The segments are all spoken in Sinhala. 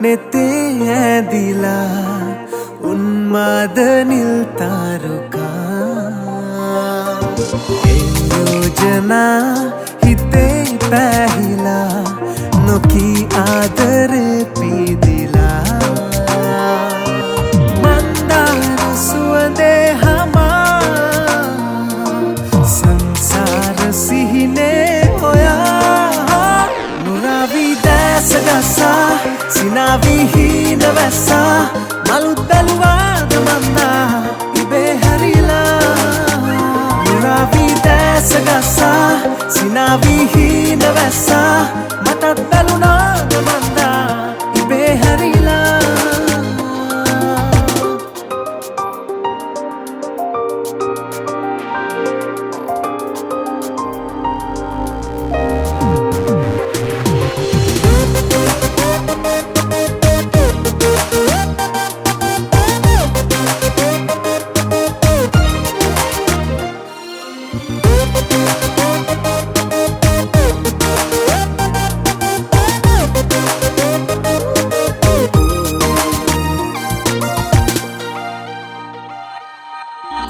නෙතේ ඇදිලා උන්මාද නිල් තාරුකා යෝජනා හිතේ පැහිලා නොකී ආදරේ පීදිලා මන්දාර සුවඳේ හමා සංසාර සිහිනේ හොයා නුරාවි දැස ගසා සිනාවි හීන වැස්සා මලුත් බැලුවාද මන්දා ඉබේ හැරිලා නුරාවි දැස ගසා සිනාවි හීන වැස්සා මටත් බැලුනාද මන්දා ඉබේ හැරිලා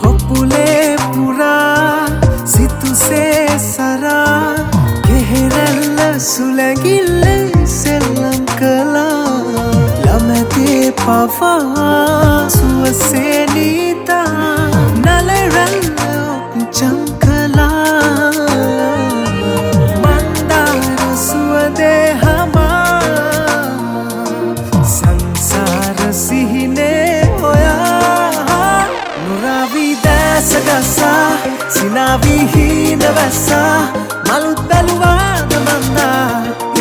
කොපුලේ පුරා සිතුසේ සරා කෙහෙරැල්ල සුලැගිල්ලේ සෙල්ලම් කළා ළමැතේ පවා සුවසේ නීතා නලරැල්ල ඔක්චම් කළා මන්දාර සුවදේ හමා සංසාර සිහිනේ හොයා නුරාවි දැස ගසා සිනාවි හීන වැස්සා මලුත් බැලුවාද මන්දා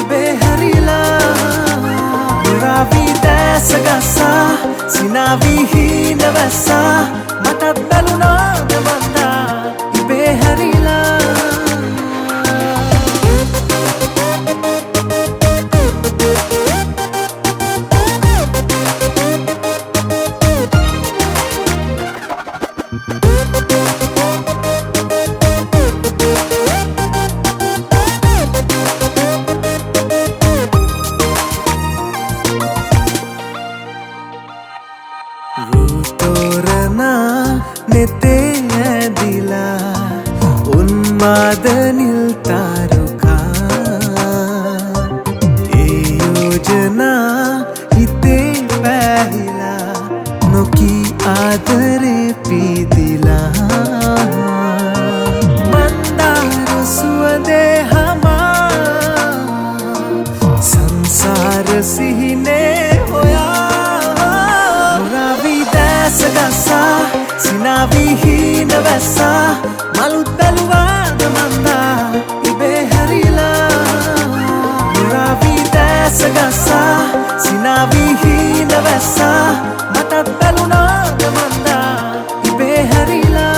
ඉබේ හැරිලා නුරාවි දැස ගසා සිනාවි හීන වැස්සා මටත් බැලුනාද මන්දා ඉබේ හැරිලා තෝරනා නෙතේ ඇදිලා උන්මාද නිල් තාරුකා ඒ යෝජනා හිතේ පැහිලා නොකී ආදරේ පීදිලා මන්දාර සුවඳේ හමා සංසාර සිහිනේ හොයා නුරාවි දැස ගසා සිනාවි හීන වැස්සා මලුත් බැලුවාද මන්දා ඉබේ හැරිලා නුරාවි දැස ගසා සිනාවි හීන වැස්සා මටත් බැලුනාද මන්දා ඉබේ හැරිලා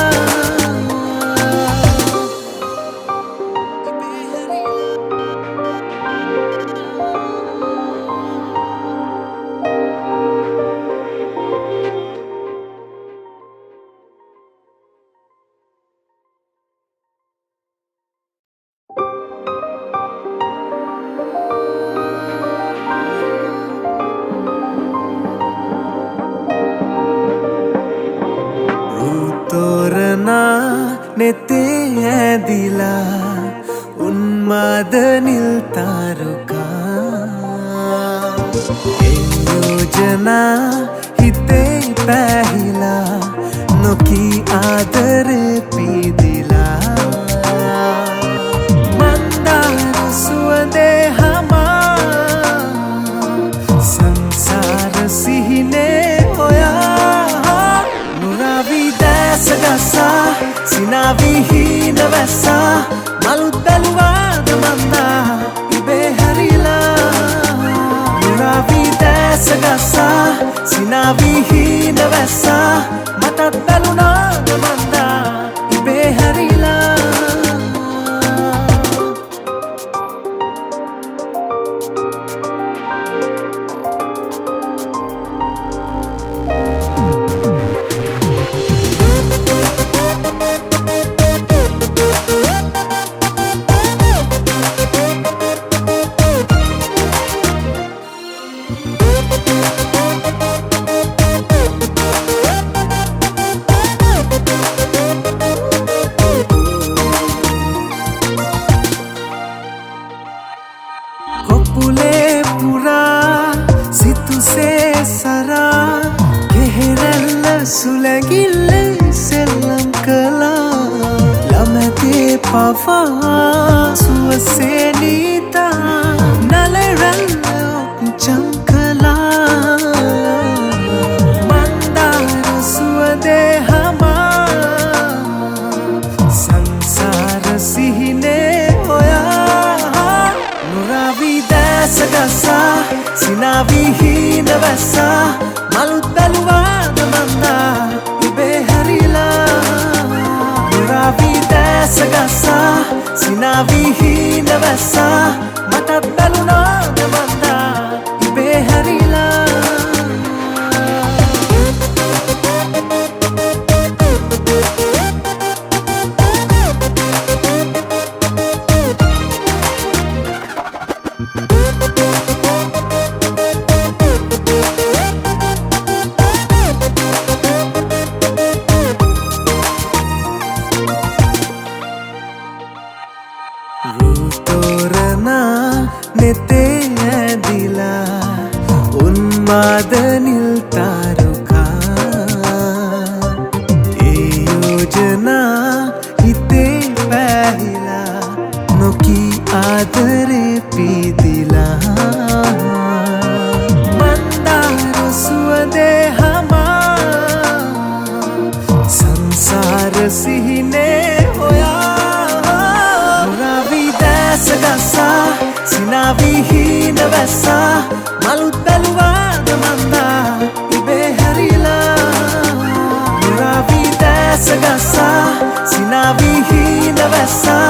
තෝරනා නෙතේ ඇදිලා උන්මාද නිල් තාරුකා යෝජනා හිතේ පැහිලා නොකී ආදරේ පීදිලා මන්දාර සුවඳේ හමා සංසාර සිහිනේ හොයා නුරාවි දැස ගසා සිනාවි හීන වැස්සා මලුත් බැලුවාද මන්දා ඉබේ හැරිලා නුරාවි දැස ගසා සිනාවි හීන වැස්සා මටත් බැලුනාද මන්දා ඉබේ හැරිලා සුලැගිල්ලේ සෙල්ලම් කළා ළමැතේ පවා සුවසේ නීතා නලරල්ල ඔච්චම් කළා මන්දාර සුවදේ හමා සංසාර සිහිනේ ඔයා නුරාවී දැස ගසා සිනාවී හීන වැස්සා මලුත් බැලුවාද මන්දා ඉබේ හැරිලා නුරාවී දැස ගසා සිනාවී හීන වැස්සා මටත් බැලුනාද මන්දා ඉබේ හැරිලා रूतोरना नेते दिला उन्मादनिल तारुका ए योजना हिते पहला नोकी आदरे पीदिला मंदार सुवदे हमा संसार सिहिने ගසා සිනාවී හීන වැස්සා මලුත් බැලුවාද මන්දා ඉබේ හැරිලා නුරාවී දැස ගසා සිනාවී හීන වැස්සා